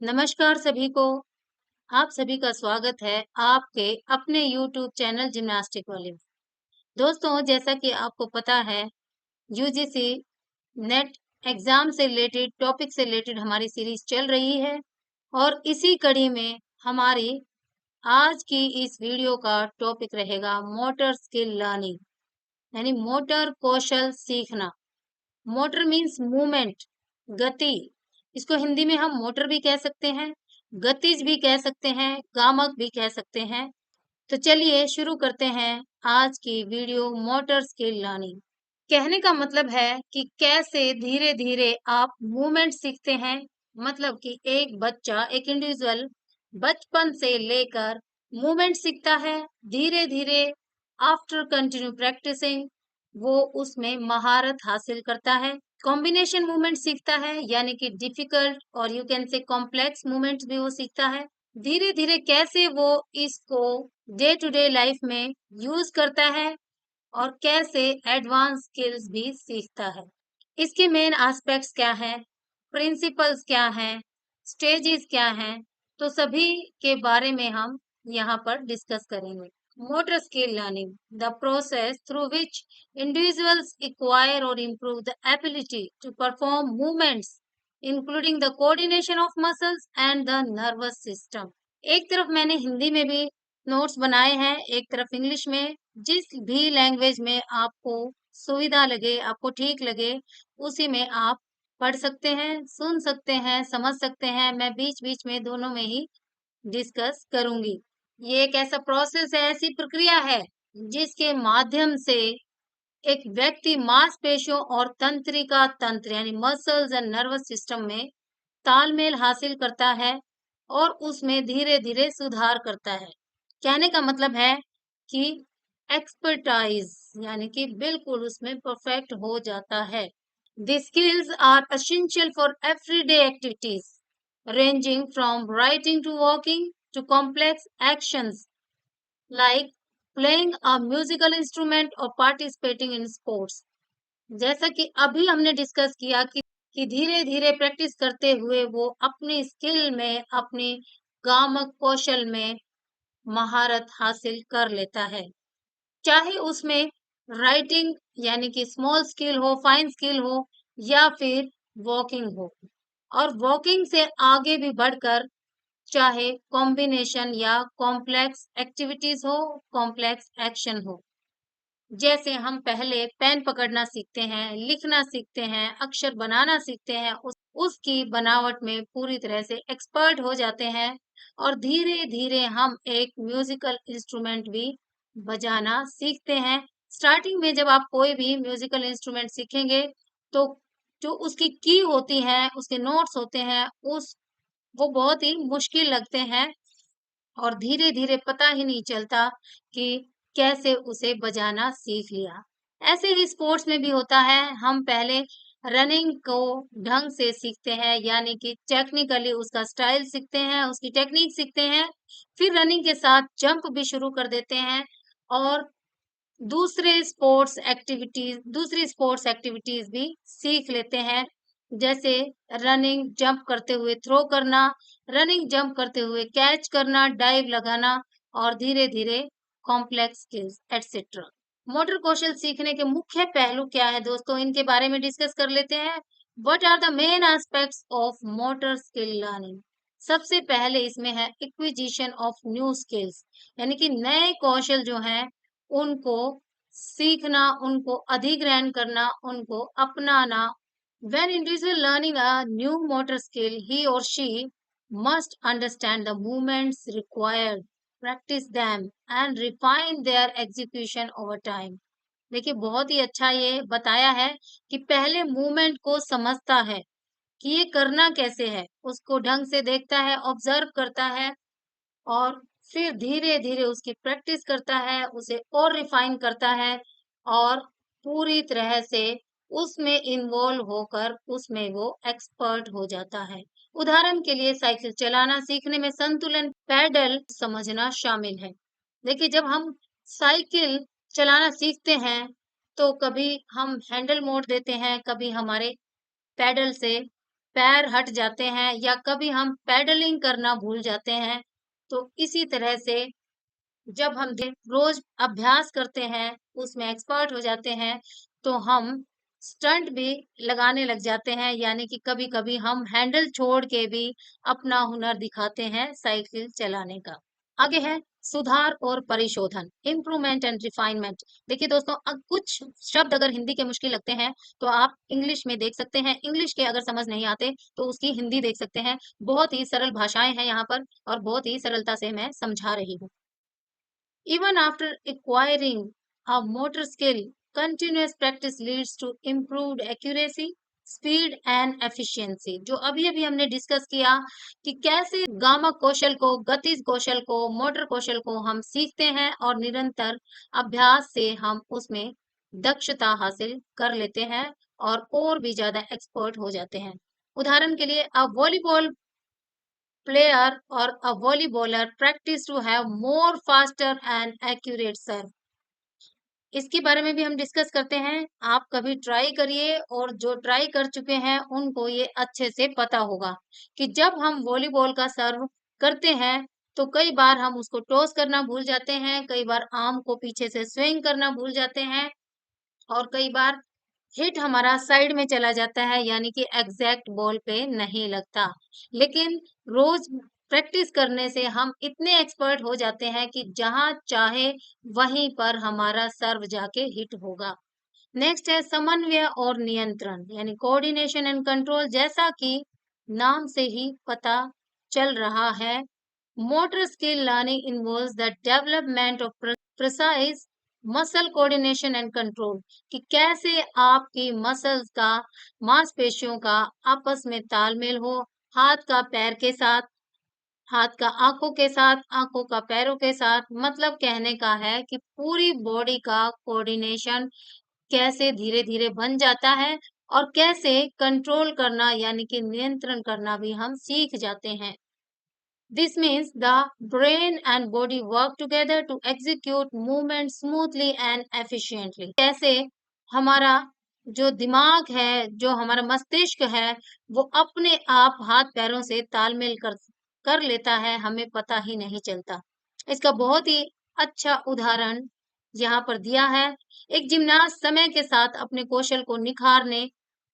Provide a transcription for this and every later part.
नमस्कार सभी को। आप सभी का स्वागत है आपके अपने YouTube चैनल जिम्नास्टिक वाले में। दोस्तों, जैसा कि आपको पता है, यूजीसी नेट एग्जाम से रिलेटेड टॉपिक से रिलेटेड हमारी सीरीज चल रही है और इसी कड़ी में हमारी आज की इस वीडियो का टॉपिक रहेगा मोटर स्किल लर्निंग, यानी मोटर कौशल सीखना। मोटर मीन्स मूवमेंट, गति। इसको हिंदी में हम मोटर भी कह सकते हैं, गतिज भी कह सकते हैं, गामक भी कह सकते हैं। तो चलिए शुरू करते हैं आज की वीडियो मोटर स्किल लर्निंग। कहने का मतलब है कि कैसे धीरे धीरे आप मूवमेंट सीखते हैं। मतलब कि एक बच्चा, एक इंडिविजुअल बचपन से लेकर मूवमेंट सीखता है, धीरे धीरे आफ्टर कंटिन्यू प्रैक्टिसिंग वो उसमें महारत हासिल करता है। कॉम्बिनेशन मूवमेंट सीखता है, यानी कि डिफिकल्ट और you can say complex movements भी वो सीखता है। धीरे धीरे कैसे वो इसको डे टू डे लाइफ में यूज करता है और कैसे एडवांस स्किल्स भी सीखता है। इसके मेन एस्पेक्ट्स क्या हैं, प्रिंसिपल्स क्या हैं, स्टेजेस क्या हैं, तो सभी के बारे में हम यहाँ पर डिस्कस करेंगे। Motor skill learning, the process through which individuals acquire or improve the ability to perform movements including the coordination of muscles and the nervous system। एक तरफ मैंने हिंदी में भी नोट्स बनाए हैं, एक तरफ इंग्लिश में। जिस भी लैंग्वेज में आपको सुविधा लगे, आपको ठीक लगे, उसी में आप पढ़ सकते हैं, सुन सकते हैं, समझ सकते हैं। मैं बीच बीच में दोनों में ही डिस्कस करूंगी। ये एक ऐसा प्रोसेस है, ऐसी प्रक्रिया है जिसके माध्यम से एक व्यक्ति मांसपेशियों और तंत्रिका तंत्र यानी मसल्स एंड नर्वस सिस्टम में तालमेल हासिल करता है और उसमें धीरे धीरे सुधार करता है। कहने का मतलब है कि एक्सपर्टाइज, यानी कि बिल्कुल उसमें परफेक्ट हो जाता है। The skills are essential for everyday activities ranging from writing to walking to complex actions like playing a musical instrument or participating in sports। जैसा कि अभी हमने डिस्कस किया कि धीरे धीरे प्रैक्टिस करते हुए वो अपनी स्किल में, अपनी गामक कौशल में महारत हासिल कर लेता है। चाहे उसमें राइटिंग यानी कि स्मॉल स्किल हो, फाइन स्किल हो, या फिर वॉकिंग हो। और वॉकिंग से आगे भी बढ़कर चाहे कॉम्बिनेशन या कॉम्प्लेक्स एक्टिविटीज हो, कॉम्प्लेक्स एक्शन हो। जैसे हम पहले पेन पकड़ना सीखते हैं, लिखना सीखते हैं, अक्षर बनाना सीखते हैं, उसकी बनावट में पूरी तरह से एक्सपर्ट हो जाते हैं और धीरे धीरे हम एक म्यूजिकल इंस्ट्रूमेंट भी बजाना सीखते हैं। स्टार्टिंग में जब आप कोई भी म्यूजिकल इंस्ट्रूमेंट सीखेंगे तो जो उसकी की होती है, उसके नोट्स होते हैं, उस वो बहुत ही मुश्किल लगते हैं और धीरे-धीरे पता ही नहीं चलता कि कैसे उसे बजाना सीख लिया। ऐसे ही स्पोर्ट्स में भी होता है, हम पहले रनिंग को ढंग से सीखते हैं, यानी कि टेक्निकली उसका स्टाइल सीखते हैं, उसकी टेक्निक सीखते हैं, फिर रनिंग के साथ जंप भी शुरू कर देते हैं और दूसरी स्पोर्ट्स एक्टिविटीज भी सीख लेते हैं। जैसे रनिंग जंप करते हुए थ्रो करना, रनिंग जंप करते हुए कैच करना, डाइव लगाना और धीरे धीरे कॉम्प्लेक्स स्किल्स एटसेट्रा। मोटर कौशल सीखने के मुख्य पहलू क्या है दोस्तों, इनके बारे में डिस्कस कर लेते हैं। What are the main aspects of motor skill learning. सबसे पहले इसमें है एक्विजिशन ऑफ न्यू स्किल्स, यानी कि नए कौशल जो हैं उनको सीखना, उनको अधिग्रहण करना, उनको अपनाना। When individual learning a new motor skill, he or she must understand the movements required, practice them, and refine their execution over time। देखिए, बहुत ही अच्छा ये बताया है कि पहले मूवमेंट को समझता है कि ये करना कैसे है, उसको ढंग से देखता है, ऑब्जर्व करता है और फिर धीरे-धीरे उसकी प्रैक्टिस करता है, उसे और रिफाइन करता है और पूरी तरह से उसमें इन्वॉल्व होकर उसमें वो एक्सपर्ट हो जाता है। उदाहरण के लिए साइकिल चलाना सीखने में संतुलन, पैडल समझना शामिल है। देखिए, जब हम साइकिल चलाना सीखते हैं, तो कभी हम हैंडल मोड़ देते हैं, कभी हमारे पैडल से पैर हट जाते हैं या कभी हम पेडलिंग करना भूल जाते हैं। तो इसी तरह से जब हम रोज अभ्यास करते हैं, उसमें एक्सपर्ट हो जाते हैं, तो हम स्टंट भी लगाने लग जाते हैं, यानी कि कभी-कभी हम हैंडल छोड़ के भी अपना हुनर दिखाते हैं साइकिल चलाने का। आगे है सुधार और परिशोधन, इम्प्रूवमेंट एंड रिफाइनमेंट। देखिए दोस्तों, कुछ शब्द अगर हिंदी के मुश्किल लगते हैं तो आप इंग्लिश में देख सकते हैं, इंग्लिश के अगर समझ नहीं आते तो उसकी हिंदी देख सकते हैं। बहुत ही सरल भाषाएं हैं यहाँ पर और बहुत ही सरलता से मैं समझा रही हूँ। Even after acquiring a motor skill, continuous practice leads to improved accuracy, speed and efficiency। जो अभी-अभी हमने डिस्कस किया कि कैसे गामक कौशल को, गतिज कौशल को, मोटर कौशल को हम सीखते हैं और निरंतर अभ्यास से हम उसमें दक्षता हासिल कर लेते हैं और भी ज़्यादा एक्सपर्ट हो जाते हैं। उदाहरण के लिए volleyball player or a volleyballer practice to have more faster and accurate serve। इसके बारे में भी हम डिस्कस करते हैं। आप कभी ट्राई करिए और जो ट्राई कर चुके हैं उनको ये अच्छे से पता होगा कि जब हम वॉलीबॉल का सर्व करते हैं तो कई बार हम उसको टॉस करना भूल जाते हैं, कई बार आर्म को पीछे से स्विंग करना भूल जाते हैं और कई बार हिट हमारा साइड में चला जाता है, यानी कि एग्जैक्ट बॉल पे नहीं लगता। लेकिन रोज प्रैक्टिस करने से हम इतने एक्सपर्ट हो जाते हैं कि जहां चाहे वहीं पर हमारा सर्व जाके हिट होगा। नेक्स्ट है समन्वय और नियंत्रण, यानी कोऑर्डिनेशन एंड कंट्रोल। जैसा कि नाम से ही पता चल रहा है, motor skill learning involves the development of precise muscle coordination and control, कि कैसे आपकी मसल्स का, मांसपेशियों का आपस में तालमेल हो, हाथ का पैर के साथ, हाथ का आंखों के साथ, आंखों का पैरों के साथ। मतलब कहने का है कि पूरी बॉडी का कोऑर्डिनेशन कैसे धीरे-धीरे बन जाता है और कैसे कंट्रोल करना यानी कि नियंत्रण करना भी हम सीख जाते हैं। This means the brain and body work together to execute movement smoothly and efficiently। कैसे हमारा जो दिमाग है, जो हमारा मस्तिष्क है, वो अपने आप हाथ पैरों से तालमेल कर लेता है, हमें पता ही नहीं चलता। इसका बहुत ही अच्छा उदाहरण यहाँ पर दिया है। एक जिम्नास्ट समय के साथ अपने कौशल को निखारने,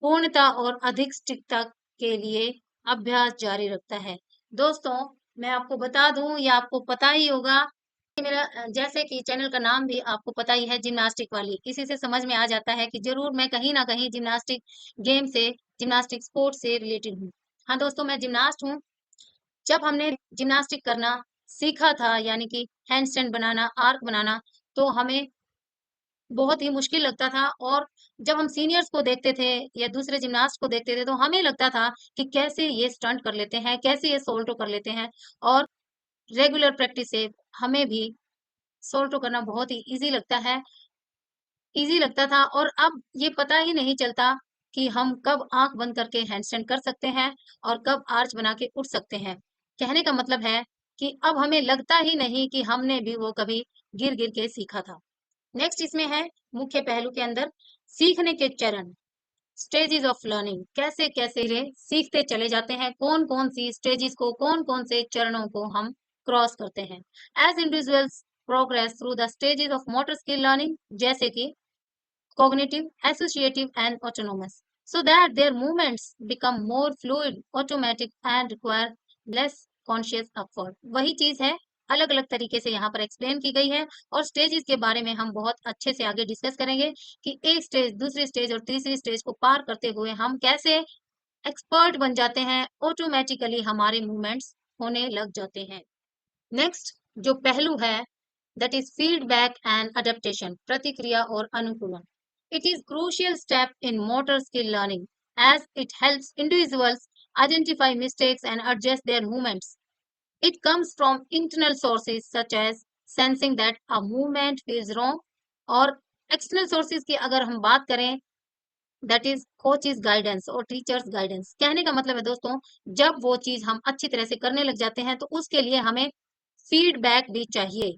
पूर्णता और अधिक सटीकता के लिए अभ्यास जारी रखता है। दोस्तों, मैं आपको बता दूं या आपको पता ही होगा कि मेरा जैसे कि चैनल का नाम भी आपको पता ही है, जिम्नास्टिक वाली। इसी से समझ में आ जाता है कि जरूर मैं कहीं ना कहीं जिम्नास्टिक गेम से, जिम्नास्टिक स्पोर्ट से रिलेटेड हूँ। हाँ दोस्तों, मैं जिम्नास्ट हूँ। जब हमने जिम्नास्टिक करना सीखा था, यानी कि हैंड स्टैंड बनाना, आर्क बनाना, तो हमें बहुत ही मुश्किल लगता था और जब हम सीनियर्स को देखते थे या दूसरे जिम्नास्ट को देखते थे तो हमें लगता था कि कैसे ये स्टंट कर लेते हैं, कैसे ये सोल्टो कर लेते हैं। और रेगुलर प्रैक्टिस से हमें भी सोल्टो करना बहुत ही इजी लगता था और अब ये पता ही नहीं चलता कि हम कब आंख बंद करके हैंडस्टैंड कर सकते हैं और कब आर्च बना के उठ सकते हैं। कहने का मतलब है कि अब हमें लगता ही नहीं कि हमने भी वो कभी गिर गिर के सीखा था। नेक्स्ट इसमें है मुख्य पहलू के अंदर सीखने के चरण, स्टेजेस ऑफ लर्निंग। कैसे कैसे रे सीखते चले जाते हैं, कौन कौन सी स्टेजेस को, कौन कौन से चरणों को हम क्रॉस करते हैं। As individuals progress through the stages of motor skill learning, जैसे कि cognitive, associative and autonomous, so that their movements become more fluid, automatic and require less conscious effort। वही चीज है, अलग अलग तरीके से यहाँ पर एक्सप्लेन की गई है और स्टेजेस के बारे में हम बहुत अच्छे से आगे डिस्कस करेंगे कि एक स्टेज, दूसरी स्टेज और तीसरी स्टेज को पार करते हुए हम कैसे एक्सपर्ट बन जाते हैं, ऑटोमेटिकली हमारे मूवमेंट्स होने लग जाते हैं। नेक्स्ट जो पहलू है, that is feedback and adaptation, प्रतिक्रिया और अनुकूलन। It is crucial step in motor skill learning as it helps individuals identify mistakes and adjust their movements. It comes from internal sources such as sensing that a movement feels wrong, और external sources की अगर हम बात करें, that is coaches guidance और teachers guidance. कहने का मतलब है दोस्तों, जब वो चीज हम अच्छी तरह से करने लग जाते हैं तो उसके लिए हमें फीडबैक भी चाहिए।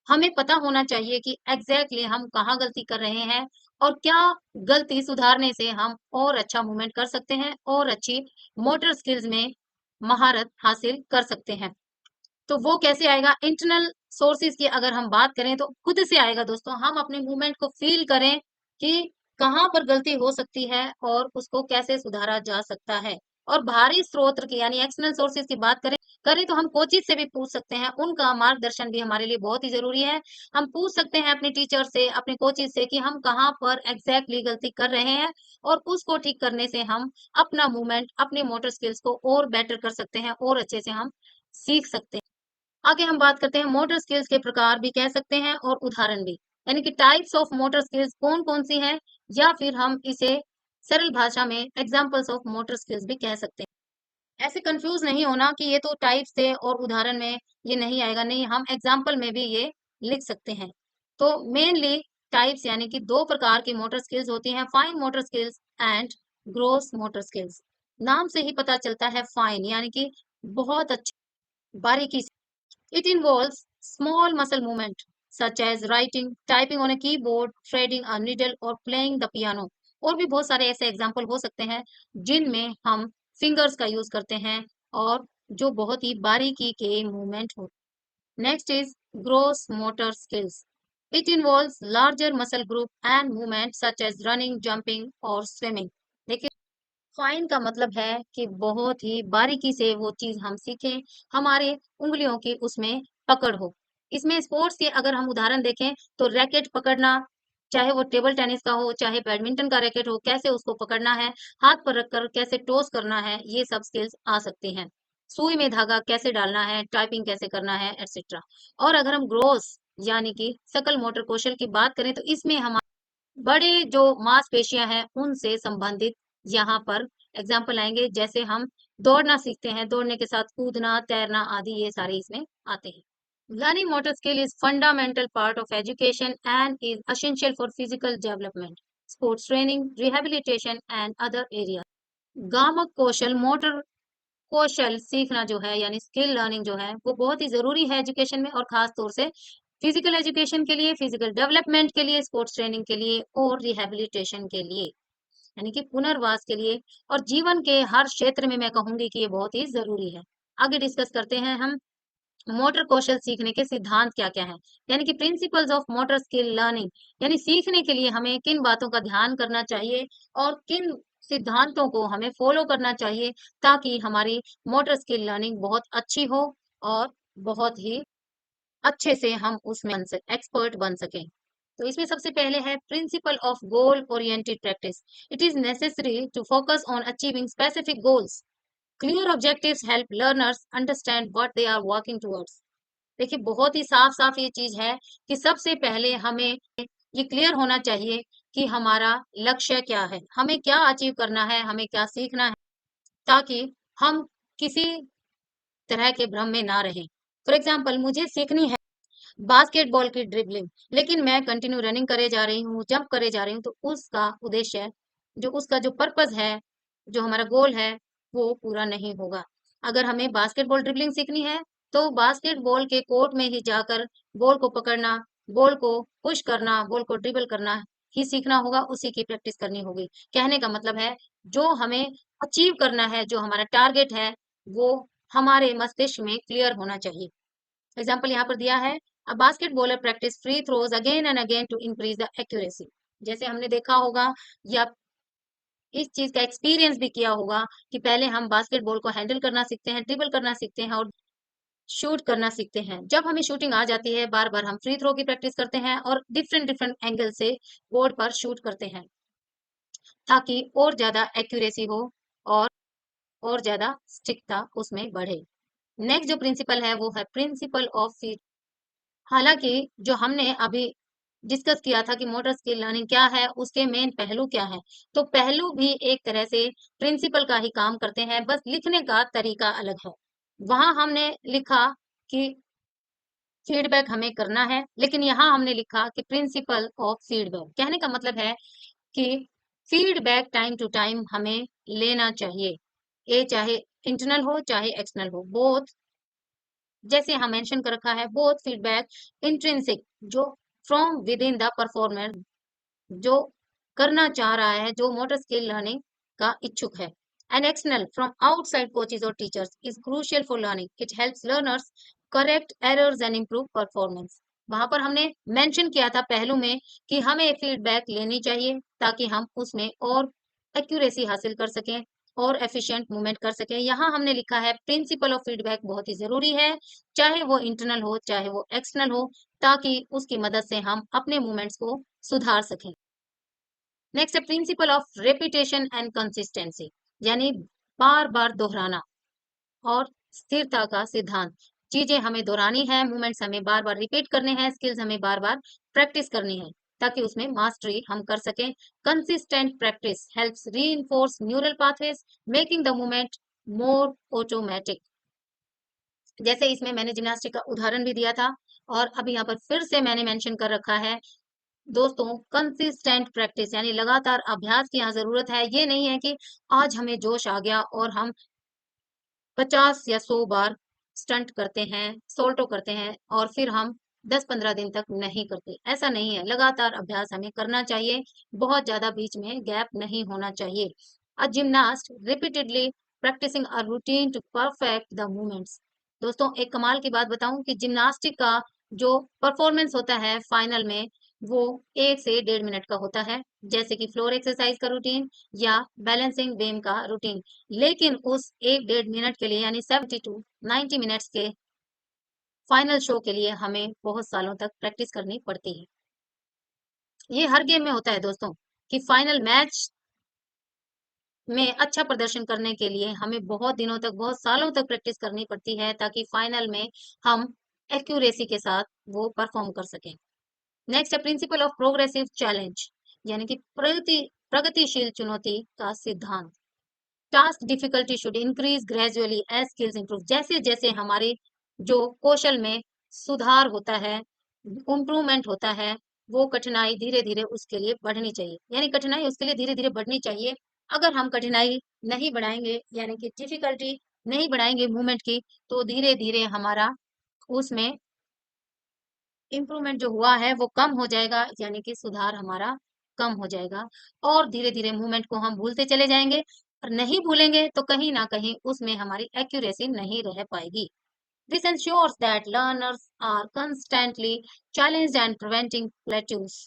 हमें पता होना चाहिए कि एग्जैक्टली हम कहाँ गलती कर रहे हैं और क्या गलती सुधारने से हम और अच्छा मूवमेंट कर सकते हैं और अच्छी मोटर स्किल्स में महारत हासिल कर सकते हैं। तो वो कैसे आएगा? इंटरनल सोर्सेज की अगर हम बात करें तो खुद से आएगा दोस्तों। हम अपने मूवमेंट को फील करें कि कहाँ पर गलती हो सकती है और उसको कैसे सुधारा जा सकता है। और बाहरी स्रोत की यानी एक्सटर्नल सोर्सेज की बात करें करें तो हम कोचिज से भी पूछ सकते हैं, उनका मार्गदर्शन भी हमारे लिए बहुत ही जरूरी है। हम पूछ सकते हैं अपने टीचर से, अपने कोचिज से कि हम कहाँ पर एग्जैक्टली गलती कर रहे हैं और उसको ठीक करने से हम अपना मूवमेंट, अपने मोटर स्किल्स को और बेटर कर सकते हैं और अच्छे से हम सीख सकते हैं। आगे हम बात करते हैं मोटर स्किल्स के प्रकार भी कह सकते हैं और उदाहरण भी, यानी कि टाइप्स ऑफ मोटर स्किल्स कौन कौन सी हैं, या फिर हम इसे सरल भाषा में एग्जांपल्स ऑफ मोटर स्किल्स भी कह सकते हैं। ऐसे कंफ्यूज नहीं होना कि ये तो टाइप्स थे और उदाहरण में ये नहीं आएगा, नहीं, हम एग्जाम्पल में भी ये लिख सकते हैं। तो मेनली टाइप्स यानी कि दो प्रकार की मोटर स्किल्स होती हैं, fine motor skills and gross motor skills. नाम से ही पता चलता है फाइन यानी कि बहुत अच्छी बारीकी। It involves small muscle movement such as writing, typing on a keyboard, threading a needle or playing the piano। और भी बहुत सारे ऐसे एग्जाम्पल हो सकते हैं जिनमें हम फिंगर्स का यूज करते हैं और जो बहुत ही बारीकी के मूवमेंट हो। Next is gross motor skills. It involves larger muscle group and movement such as running, jumping और स्विमिंग। देखिए, फाइन का मतलब है कि बहुत ही बारीकी से वो चीज हम सीखें, हमारे उंगलियों की उसमें पकड़ हो। इसमें स्पोर्ट्स के अगर हम उदाहरण देखें तो रैकेट पकड़ना, चाहे वो टेबल टेनिस का हो चाहे बैडमिंटन का रैकेट हो, कैसे उसको पकड़ना है, हाथ पर रखकर कैसे टॉस करना है, ये सब स्किल्स आ सकती हैं। सुई में धागा कैसे डालना है, टाइपिंग कैसे करना है, एटसेट्रा। और अगर हम ग्रोस यानी कि सकल मोटर कौशल की बात करें तो इसमें हम बड़े जो मांसपेशियां हैं उनसे संबंधित यहाँ पर एग्जाम्पल आएंगे, जैसे हम दौड़ना सीखते हैं, दौड़ने के साथ कूदना, तैरना आदि, ये सारे इसमें आते हैं। Learning motor skill is fundamental part of education and is essential for physical development, sports training, rehabilitation and other area. गामक कौशल, मोटर कौशल सीखना जो है यानी स्किल लर्निंग जो है वो बहुत ही जरूरी है एजुकेशन में, और खास तौर से फिजिकल एजुकेशन के लिए, फिजिकल डेवलपमेंट के लिए, स्पोर्ट्स ट्रेनिंग के लिए और रिहेबिलिटेशन के लिए, यानी कि पुनर्वास के लिए, और जीवन के हर क्षेत्र में मैं कहूंगी कि ये बहुत ही जरूरी है। आगे डिस्कस करते हैं हम मोटर कौशल सीखने के सिद्धांत क्या क्या हैं, यानी कि principles of motor skill learning, यानी सीखने के लिए हमें किन बातों का ध्यान करना चाहिए और किन सिद्धांतों को हमें फॉलो करना चाहिए ताकि हमारी मोटर स्किल लर्निंग बहुत अच्छी हो और बहुत ही अच्छे से हम उसमें एक्सपर्ट बन सकें। तो इसमें सबसे पहले है principle of goal oriented practice. It is necessary to focus on achieving specific goals. Clear objectives help learners understand what they are working towards. देखिए, बहुत ही साफ साफ ये चीज है कि सबसे पहले हमें ये क्लियर होना चाहिए कि हमारा लक्ष्य क्या है, हमें क्या अचीव करना है, हमें क्या सीखना है, ताकि हम किसी तरह के भ्रम में ना रहें। फॉर एग्जाम्पल, मुझे सीखनी है बास्केटबॉल की ड्रिबलिंग, लेकिन मैं कंटिन्यू रनिंग करे जा रही हूँ, जंप करे जा रही हूँ, तो उसका उद्देश्य, जो उसका जो पर्पस है, जो हमारा गोल है, वो पूरा नहीं होगा। अगर हमें बास्केटबॉल ड्रिबलिंग सीखनी है तो बास्केटबॉल के कोर्ट में ही जाकर बॉल को पकड़ना, बॉल को पुश करना, बॉल को ड्रिबल करना ही सीखना होगा, उसी की प्रैक्टिस करनी होगी। कहने का मतलब है जो हमें अचीव करना है, जो हमारा टारगेट है, वो हमारे मस्तिष्क में क्लियर होना चाहिए। एग्जाम्पल यहाँ पर दिया है, a basketballer practise free throws again and again to increase the accuracy. जैसे हमने देखा होगा या इस चीज का एक्सपीरियंस भी किया होगा कि पहले हम बास्केटबॉल को हैंडल करना सीखते हैं, ड्रिबल करना सीखते हैं और शूट करना सीखते हैं। जब हमें शूटिंग आ जाती है, बार बार हम फ्री थ्रो की प्रैक्टिस करते हैं और डिफरेंट डिफरेंट एंगल से बोर्ड पर शूट करते हैं ताकि और ज्यादा एक्यूरेसी हो और ज्यादा सटीकता उसमें बढ़े। नेक्स्ट जो प्रिंसिपल है वो है प्रिंसिपल ऑफ फीड। हालांकि जो हमने अभी डिस्कस किया था कि मोटर स्किल लर्निंग क्या है, उसके मेन पहलू क्या है, तो पहलू भी एक तरह से प्रिंसिपल का ही काम करते हैं, बस लिखने का तरीका अलग है। वहां हमने लिखा कि फीडबैक हमें करना है, लेकिन यहाँ हमने लिखा कि प्रिंसिपल ऑफ फीडबैक। कहने का मतलब है कि फीडबैक टाइम टू टाइम हमें लेना चाहिए, ये चाहे इंटरनल हो चाहे एक्सटर्नल हो, बोथ। जैसे हम मेंशन कर रखा है, बोथ फीडबैक इंट्रिंसिक जो from with in the performer, जो करना चाह रहा है, जो मोटर स्किल लर्निंग का इच्छुक है। And external from outside coaches और teachers is crucial for learning. It helps learners correct errors and improve performance. वहां पर हमने मेंशन किया था पहलू में कि हमें फीडबैक लेनी चाहिए ताकि हम उसमें और एक्यूरेसी हासिल कर सकें और एफिशिएंट मूवमेंट कर सकें। यहाँ हमने लिखा है प्रिंसिपल ऑफ फीडबैक बहुत ही जरूरी है, चाहे वो इंटरनल हो चाहे वो एक्सटर्नल हो, ताकि उसकी मदद से हम अपने मूवमेंट्स को सुधार सकें। नेक्स्ट है principle of repetition and consistency, यानी बार बार दोहराना और स्थिरता का सिद्धांत। चीजें हमें दोहरानी है, मूवमेंट्स हमें बार बार रिपीट करने हैं, स्किल्स हमें बार बार प्रैक्टिस करनी है ताकि उसमें मास्टरी हम कर सकें। Consistent practice helps reinforce neural pathways, making the movement more automatic. जैसे इसमें मैंने जिम्नास्टिक का उदाहरण भी दिया था और अभी यहाँ पर फिर से मैंने मेंशन कर रखा है दोस्तों, कंसिस्टेंट प्रैक्टिस यानी लगातार अभ्यास की यहाँ जरूरत है। ये नहीं है कि आज हमें जोश आ गया और हम 50 या 100 बार स्टंट करते हैं, सोल्टो करते हैं और फिर हम 10-15 दिन तक नहीं करते। ऐसा नहीं है, लगातार अभ्यास हमें करना चाहिए, बहुत ज्यादा बीच में गैप नहीं होना चाहिए। A gymnast repeatedly practising a routine to perfect the movements. दोस्तों, एक कमाल की बात बताऊं कि जिमनास्टिक का जो परफॉर्मेंस होता है फाइनल में, वो 1 से 1.5 मिनट का होता है, जैसे कि फ्लोर एक्सरसाइज का रूटीन या बैलेंसिंग बीम का रूटीन। लेकिन उस 1-1.5 मिनट के लिए यानी 70 to 90 मिनट्स के फाइनल शो के लिए हमें बहुत सालों तक प्रैक्टिस करनी पड़ती है। ये हर गेम में होता है दोस्तों कि फाइनल मैच में अच्छा प्रदर्शन करने के लिए हमें बहुत दिनों तक, बहुत सालों तक प्रैक्टिस करनी पड़ती है ताकि फाइनल में हम एक्यूरेसी के साथ वो परफॉर्म कर सकें। नेक्स्ट है प्रिंसिपल ऑफ प्रोग्रेसिव चैलेंज, यानी कि प्रगतिशील चुनौती का सिद्धांत। Task difficulty should increase gradually as skills improve. जैसे जैसे हमारे जो कौशल में सुधार होता है, इम्प्रूवमेंट होता है, वो कठिनाई धीरे धीरे उसके लिए बढ़नी चाहिए, यानी कठिनाई उसके लिए धीरे धीरे बढ़नी चाहिए। अगर हम कठिनाई नहीं बढ़ाएंगे यानी कि डिफिकल्टी नहीं बढ़ाएंगे मूवमेंट की, तो धीरे धीरे हमारा उसमें इम्प्रूवमेंट जो हुआ है वो कम हो जाएगा, यानी कि सुधार हमारा कम हो जाएगा और धीरे धीरे मूवमेंट को हम भूलते चले जाएंगे। और नहीं भूलेंगे तो कहीं ना कहीं उसमें हमारी एक्यूरेसी नहीं रह पाएगी। This ensures that learners are constantly challenged and preventing plateaus.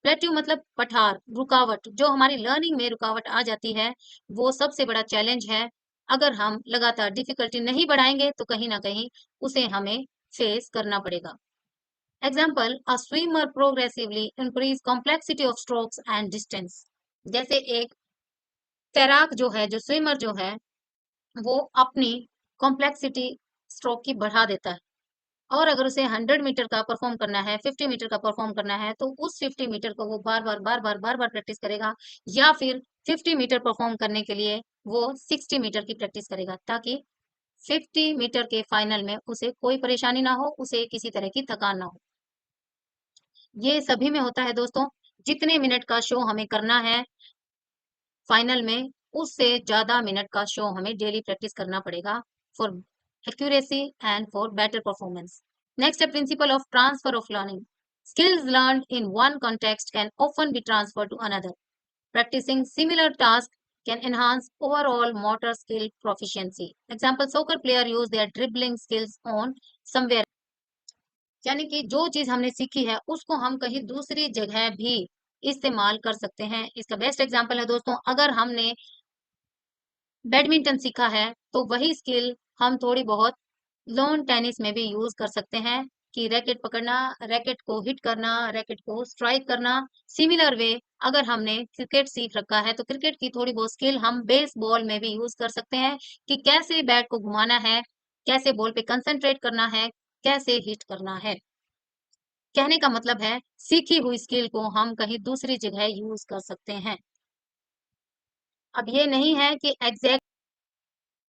Plateau मतलब पठार, रुकावट। जो हमारी लर्निंग में रुकावट आ जाती है, वो सबसे बड़ा चैलेंज है। अगर हम लगातार डिफिकल्टी नहीं बढ़ाएंगे तो कहीं ना कहीं उसे हमें फेस करना पड़ेगा। Example, a swimmer progressively increase complexity of strokes and distance. जैसे एक तैराक जो है, जो स्विमर जो है, वो अपनी कॉम्प्लेक्सिटी स्ट्रोक की बढ़ा देता है और अगर उसे 100 मीटर का परफॉर्म करना है, 50 मीटर का परफॉर्म करना है, तो उस 50 मीटर को वो बार बार प्रैक्टिस करेगा या फिर 50 मीटर परफॉर्म करने के लिए वो 60 मीटर की प्रैक्टिस करेगा ताकि 50 मीटर के फाइनल में उसे कोई परेशानी ना हो, उसे किसी तरह की थकान ना हो। ये सभी में होता है दोस्तों। जितने मिनट का शो हमें करना है फाइनल में, उससे ज्यादा मिनट का शो हमें डेली प्रैक्टिस करना पड़ेगा for accuracy and for better performance. Next है principle of transfer of learning. Skills learn in one context can often be transfer to another. Practising similar task can enhance overall motor skill proficiency. Example, soccer player use their dribbling skills on somewhere, यानी कि जो चीज हमने सीखी है उसको हम कहीं दूसरी जगह भी इस्तेमाल कर सकते हैं। इसका बेस्ट एग्जांपल है दोस्तों, अगर हमने बैडमिंटन सीखा है तो वही स्किल हम थोड़ी बहुत लॉन टेनिस में भी यूज कर सकते हैं कि रैकेट पकड़ना, रैकेट को हिट करना, रैकेट को स्ट्राइक करना। सिमिलर वे, अगर हमने क्रिकेट सीख रखा है तो क्रिकेट की थोड़ी बहुत स्किल हम बेसबॉल में भी यूज कर सकते हैं कि कैसे बैट को घुमाना है, कैसे बॉल पे कंसंट्रेट करना है, कैसे हिट करना है। कहने का मतलब है सीखी हुई स्किल को हम कहीं दूसरी जगह यूज कर सकते हैं। अब ये नहीं है कि एग्जैक्ट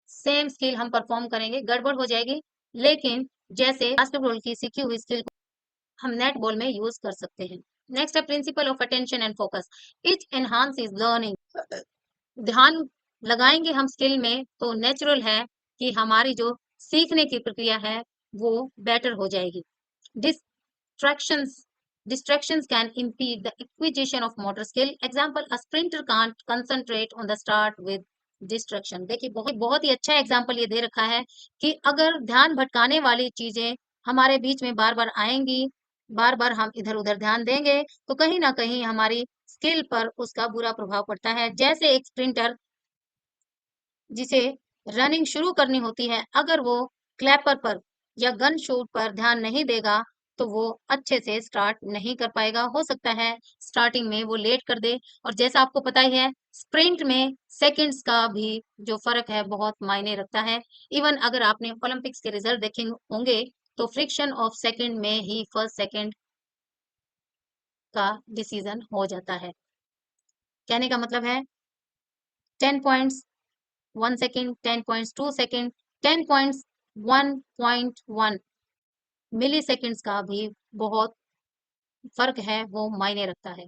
सेम स्किल हम परफॉर्म करेंगे, गड़बड़ हो जाएगी। लेकिन जैसे बास्केटबॉल की सीखी हुई स्किल को हम नेट बॉल में यूज कर सकते हैं। नेक्स्ट है principle of attention and focus. It enhances learning. ध्यान लगाएंगे हम स्किल में तो नेचुरल है कि हमारी जो सीखने की प्रक्रिया है वो बेटर हो जाएगी। Distractions Distractions can impede the acquisition of motor skill. Example, a sprinter can't concentrate on the start with distraction. देखिए बहुत ही अच्छा एग्जाम्पल ये दे रखा है कि अगर ध्यान भटकाने वाली चीजें हमारे बीच में बार बार आएंगी, बार बार हम इधर उधर ध्यान देंगे, तो कहीं ना कहीं हमारी स्किल पर उसका बुरा प्रभाव पड़ता है। जैसे एक स्प्रिंटर जिसे रनिंग शुरू करनी होती है, अगर वो क्लैपर पर या गन शूट पर ध्यान नहीं देगा, तो वो अच्छे से स्टार्ट नहीं कर पाएगा। हो सकता है स्टार्टिंग में वो लेट कर दे। और जैसा आपको पता ही है, स्प्रिंट में सेकंड्स का भी जो फर्क है बहुत मायने रखता है। इवन अगर आपने ओलंपिक्स के रिजल्ट देखे होंगे, तो फ्रिक्शन ऑफ सेकंड में ही फर्स्ट सेकंड का डिसीजन हो जाता है। कहने का मतलब है 10.1 सेकेंड, 10.2 सेकेंड, 10.1 मिली सेकेंड्स का भी बहुत फर्क है, वो मायने रखता है।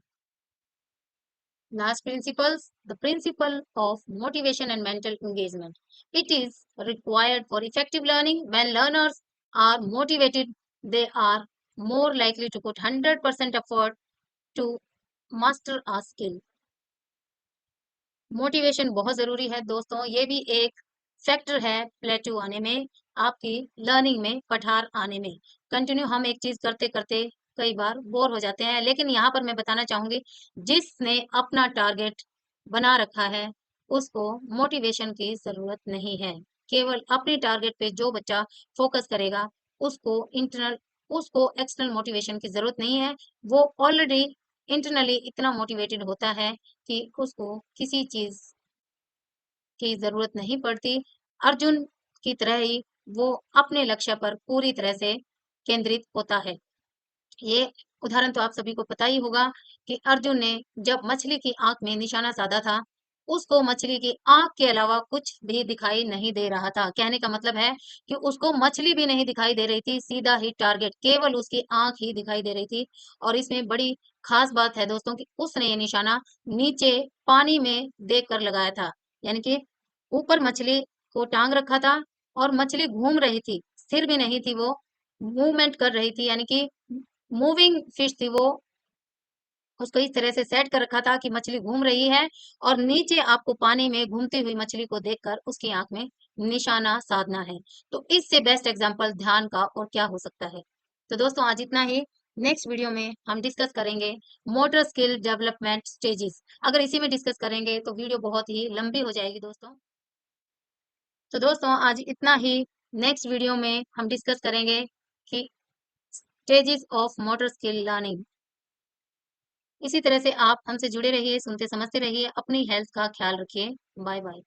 Last principles, the principle of motivation and mental engagement. It is required for effective learning. When learners are motivated, they are more likely to put 100% effort to master a skill. Motivation बहुत जरूरी है दोस्तों, ये भी एक factor है प्लेटू आने में, आपकी लर्निंग में पठार आने में। कंटिन्यू हम एक चीज करते करते कई बार बोर हो जाते हैं, लेकिन यहाँ पर मैं बताना चाहूंगी, जिसने अपना टारगेट बना रखा है उसको मोटिवेशन की जरूरत नहीं है। केवल अपने टारगेट पे जो बच्चा फोकस करेगा, उसको इंटरनल उसको एक्सटर्नल मोटिवेशन की जरूरत नहीं है। वो ऑलरेडी इंटरनली इतना मोटिवेटेड होता है कि उसको किसी चीज की जरूरत नहीं पड़ती। अर्जुन की तरह ही वो अपने लक्ष्य पर पूरी तरह से केंद्रित होता है। ये उदाहरण तो आप सभी को पता ही होगा कि अर्जुन ने जब मछली की आंख में निशाना साधा था, उसको मछली की आंख के अलावा कुछ भी दिखाई नहीं दे रहा था। कहने का मतलब है कि उसको मछली भी नहीं दिखाई दे रही थी, सीधा ही टारगेट, केवल उसकी आंख ही दिखाई दे रही थी। और इसमें बड़ी खास बात है दोस्तों कि उसने ये निशाना नीचे पानी में देख कर लगाया था, यानी कि ऊपर मछली को टांग रखा था और मछली घूम रही थी, स्थिर भी नहीं थी, वो मूवमेंट कर रही थी, यानी कि मूविंग फिश थी वो। उसको इस तरह से सेट कर रखा था कि मछली घूम रही है और नीचे आपको पानी में घूमती हुई मछली को देखकर उसकी आंख में निशाना साधना है। तो इससे बेस्ट एग्जांपल ध्यान का और क्या हो सकता है। तो दोस्तों आज इतना ही। नेक्स्ट वीडियो में हम डिस्कस करेंगे मोटर स्किल डेवलपमेंट स्टेजेस। अगर इसी में डिस्कस करेंगे तो वीडियो बहुत ही लंबी हो जाएगी दोस्तों। तो दोस्तों आज इतना ही। नेक्स्ट वीडियो में हम डिस्कस करेंगे कि stages of motor skill learning. इसी तरह से आप हमसे जुड़े रहिए, सुनते समझते रहिए, अपनी हेल्थ का ख्याल रखिए। Bye bye.